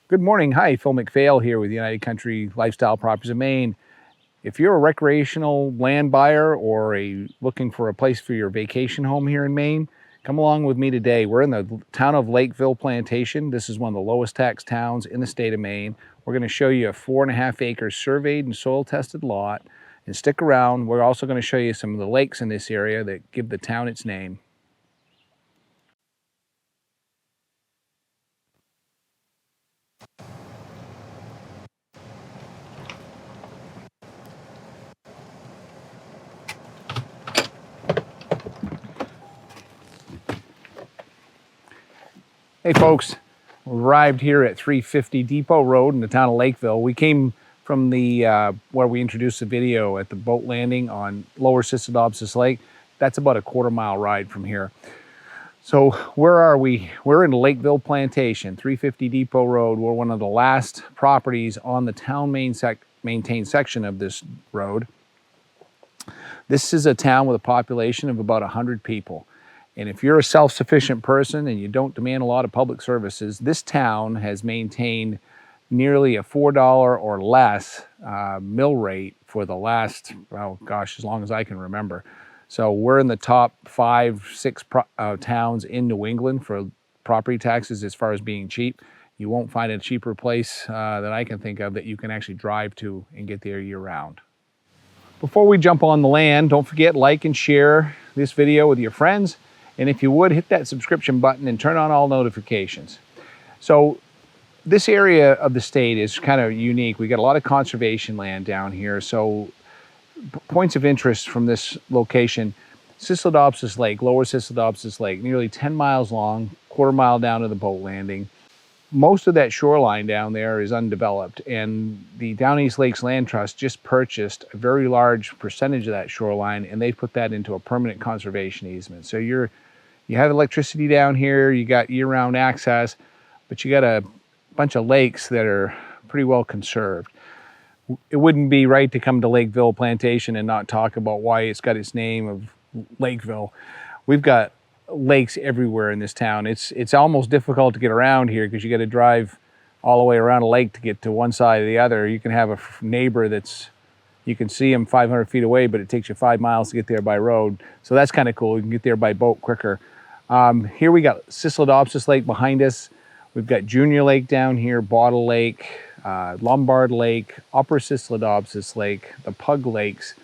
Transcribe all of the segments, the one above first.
Good morning. Hi, Phil McPhail here with United Country Lifestyle Properties of Maine. If you're a recreational land buyer or looking for a place for your vacation home here in Maine, come along with me today. We're in the town of Lakeville Plantation. This is one of the lowest tax towns in the state of Maine. We're going to show you a 4.5 acre surveyed and soil tested lot. And stick around. We're also going to show you some of the lakes in this area that give the town its name. Hey folks, we arrived here at 350 Depot Road in the town of Lakeville. We came from the where we introduced the video at the boat landing on Lower Sysladobsis Lake. That's about a quarter-mile ride from here. So where are we? We're in Lakeville Plantation, 350 Depot Road. We're one of the last properties on the town maintained section of this road. This is a town with a population of about 100 people. And if you're a self-sufficient person and you don't demand a lot of public services, this town has maintained nearly a $4 or less mill rate for the last, oh gosh, as long as I can remember. So we're in the top 5-6 towns in New England for property taxes as far as being cheap. You won't find a cheaper place that I can think of that you can actually drive to and get there year round. Before we jump on the land, don't forget, like and share this video with your friends. And if you would, hit that subscription button and turn on all notifications. So this area of the state is kind of unique. We got a lot of conservation land down here. So points of interest from this location: Sysladobsis Lake, Lower Sysladobsis Lake, nearly 10 miles long, quarter-mile down to the boat landing. Most of that shoreline down there is undeveloped, and the Down East Lakes Land Trust just purchased a very large percentage of that shoreline, and they put that into a permanent conservation easement. So you have electricity down here, you got year-round access, but you got a bunch of lakes that are pretty well conserved. It wouldn't be right to come to Lakeville Plantation and not talk about why it's got its name of Lakeville. We've got lakes everywhere in this town. It's almost difficult to get around here because you got to drive all the way around a lake to get to one side or the other. You can have a neighbor you can see him 500 feet away, but it takes you 5 miles to get there by road. So that's kind of cool. You can get there by boat quicker. Here we got Sysladobsis Lake behind us. We've got Junior Lake down here, Bottle Lake, Lombard Lake, Upper Sysladobsis Lake, the Pug Lakes,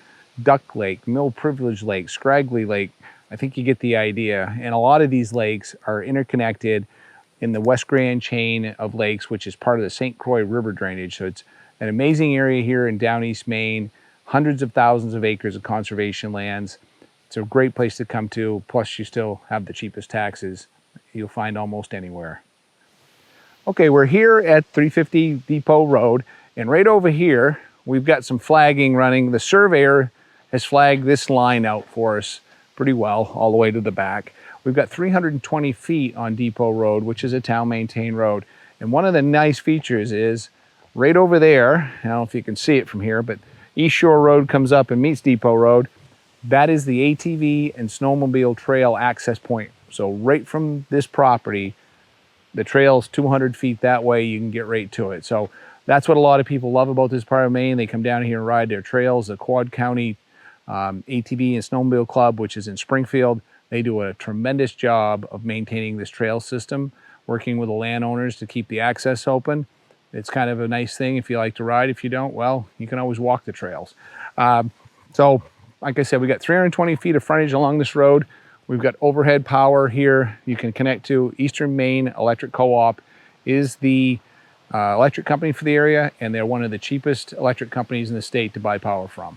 Duck Lake, Mill Privilege Lake, Scraggly Lake. I think you get the idea. And a lot of these lakes are interconnected in the West Grand chain of lakes, which is part of the St. Croix River drainage. So it's an amazing area here in Down East Maine, hundreds of thousands of acres of conservation lands. It's a great place to come to, plus you still have the cheapest taxes you'll find almost anywhere. Okay, we're here at 350 Depot Road, and right over here, we've got some flagging running. The surveyor has flagged this line out for us pretty well, all the way to the back. We've got 320 feet on Depot Road, which is a town-maintained road. And one of the nice features is, right over there, I don't know if you can see it from here, but East Shore Road comes up and meets Depot Road. That is the ATV and snowmobile trail access point. So right from this property, the trail's 200 feet that way, you can get right to it. So that's what a lot of people love about this part of Maine. They come down here and ride their trails. The Quad County ATV and Snowmobile Club, which is in Springfield, they do a tremendous job of maintaining this trail system, working with the landowners to keep the access open. It's kind of a nice thing if you like to ride. If you don't, well, you can always walk the trails. So like I said, we got 320 feet of frontage along this road. We've got overhead power here. You can connect to Eastern Maine Electric Co-op is the electric company for the area, and they're one of the cheapest electric companies in the state to buy power from.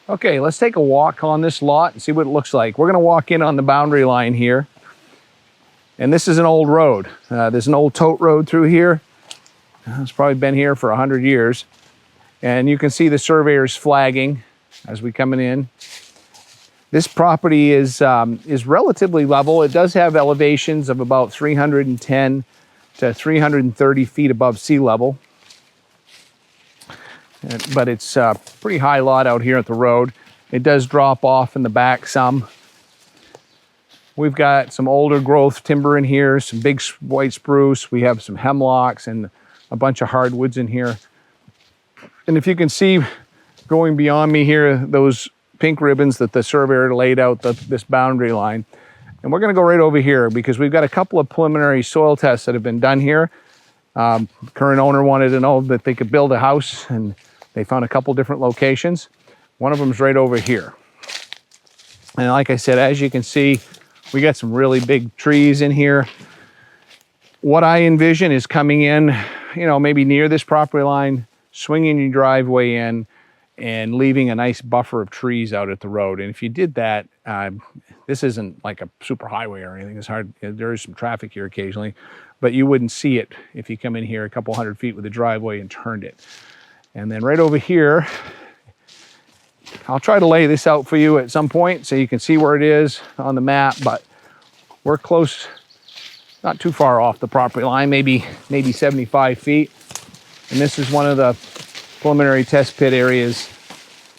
Okay, let's take a walk on this lot and see what it looks like. We're gonna walk in on the boundary line here. And this is an old road. There's an old tote road through here. It's probably been here for 100 years. And you can see the surveyor's flagging as we coming in. This property is relatively level. It does have elevations of about 310 to 330 feet above sea level. But it's a pretty high lot out here at the road. It does drop off in the back some. We've got some older growth timber in here, some big white spruce. We have some hemlocks and a bunch of hardwoods in here. And if you can see going beyond me here, those pink ribbons that the surveyor laid out this boundary line. And we're gonna go right over here because we've got a couple of preliminary soil tests that have been done here. Current owner wanted to know that they could build a house, and they found a couple different locations. One of them is right over here. And like I said, as you can see, we got some really big trees in here. What I envision is coming in, you know, maybe near this property line, swinging your driveway in, and leaving a nice buffer of trees out at the road. And if you did that, this isn't like a super highway or anything. It's hard. There is some traffic here occasionally, but you wouldn't see it if you come in here a couple hundred feet with a driveway and turned it. And then right over here, I'll try to lay this out for you at some point so you can see where it is on the map, but we're close, not too far off the property line, maybe 75 feet. And this is one of the preliminary test pit areas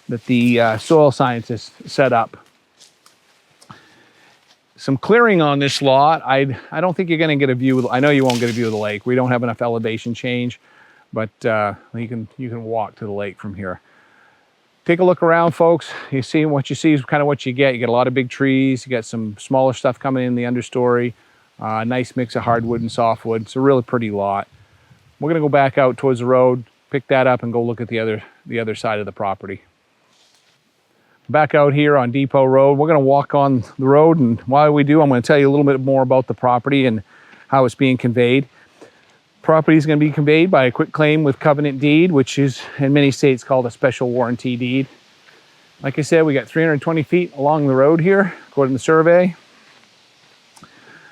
that the soil scientists set up. Some clearing on this lot. I don't think you're gonna get a view, I know you won't get a view of the lake. We don't have enough elevation change, but you can walk to the lake from here. Take a look around, folks. You see what you see is kind of what you get. You get a lot of big trees. You got some smaller stuff coming in the understory. A nice mix of hardwood and softwood. It's a really pretty lot. We're gonna go back out towards the road, pick that up, and go look at the other side of the property. Back out here on Depot Road. We're gonna walk on the road, and while we do, I'm gonna tell you a little bit more about the property and how it's being conveyed. Property is going to be conveyed by a quitclaim with covenant deed, which is in many states called a special warranty deed. Like I said, we got 320 feet along the road here, according to the survey.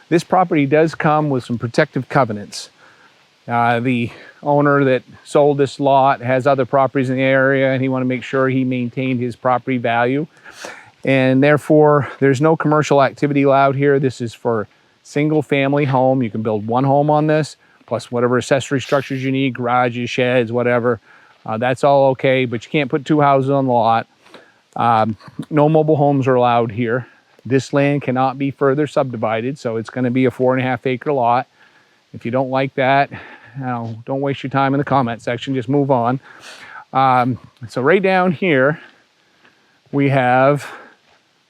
This property does come with some protective covenants. The owner that sold this lot has other properties in the area, and he wanted to make sure he maintained his property value. And therefore, there's no commercial activity allowed here. This is for single family home. You can build one home on this, plus whatever accessory structures you need, garages, sheds, whatever. That's all okay, but you can't put two houses on the lot. No mobile homes are allowed here. This land cannot be further subdivided, so it's gonna be a 4.5 acre lot. If you don't like that, don't waste your time in the comment section, just move on. So right down here, we have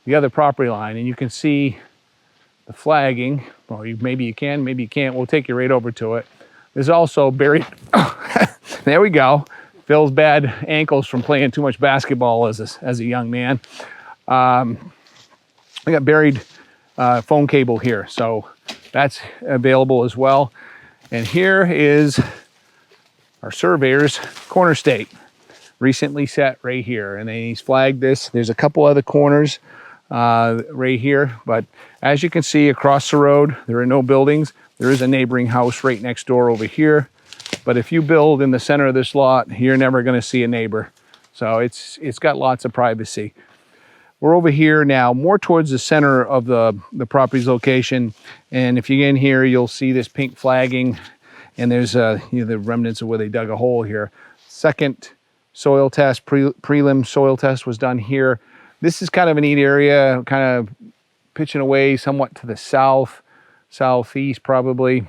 the other property line, and you can see the flagging. Well, maybe you can, maybe you can't. We'll take you right over to it. There's also buried, there we go. Phil's bad ankles from playing too much basketball as a young man. We got buried phone cable here, so that's available as well. And here is our surveyor's corner stake, recently set right here. And then he's flagged this. There's a couple other corners right here, but as you can see across the road, there are no buildings. There is a neighboring house right next door over here, but if you build in the center of this lot, you're never going to see a neighbor. So it's got lots of privacy. We're over here now, more towards the center of the property's location, and if you get in here, you'll see this pink flagging, and there's the remnants of where they dug a hole here. Second soil test, prelim soil test was done here. This is kind of a neat area, kind of pitching away somewhat to the south, southeast probably.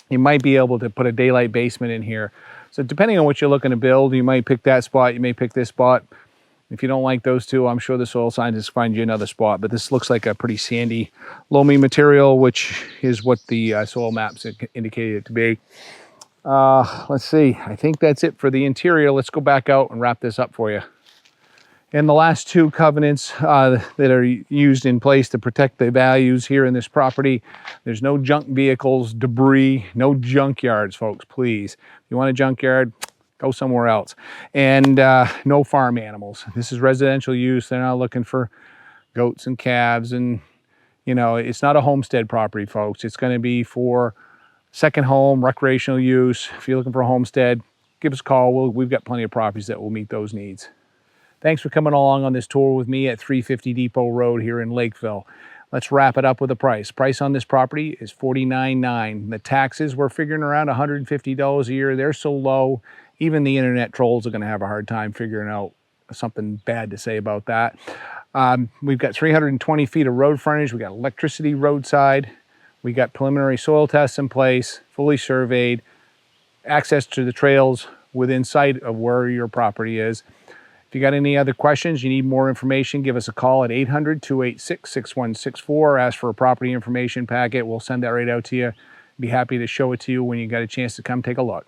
You might be able to put a daylight basement in here. So depending on what you're looking to build, you might pick that spot, you may pick this spot. If you don't like those two, I'm sure the soil scientists find you another spot, but this looks like a pretty sandy, loamy material, which is what the soil maps indicated it to be. Let's see, I think that's it for the interior. Let's go back out and wrap this up for you. And the last two covenants that are used in place to protect the values here in this property, there's no junk vehicles, debris, no junkyards, folks, please. If you want a junkyard, go somewhere else. And no farm animals. This is residential use. They're not looking for goats and calves, and it's not a homestead property, folks. It's going to be for second home, recreational use. If you're looking for a homestead, give us a call. We've got plenty of properties that will meet those needs. Thanks for coming along on this tour with me at 350 Depot Road here in Lakeville. Let's wrap it up with a price. Price on this property is $49,900. The taxes, we're figuring around $150 a year. They're so low, even the internet trolls are going to have a hard time figuring out something bad to say about that. We've got 320 feet of road frontage. We got electricity roadside. We got preliminary soil tests in place, fully surveyed, access to the trails within sight of where your property is. If you got any other questions, you need more information, give us a call at 800-286-6164. Ask for a property information packet. We'll send that right out to you. Be happy to show it to you when you got a chance to come take a look.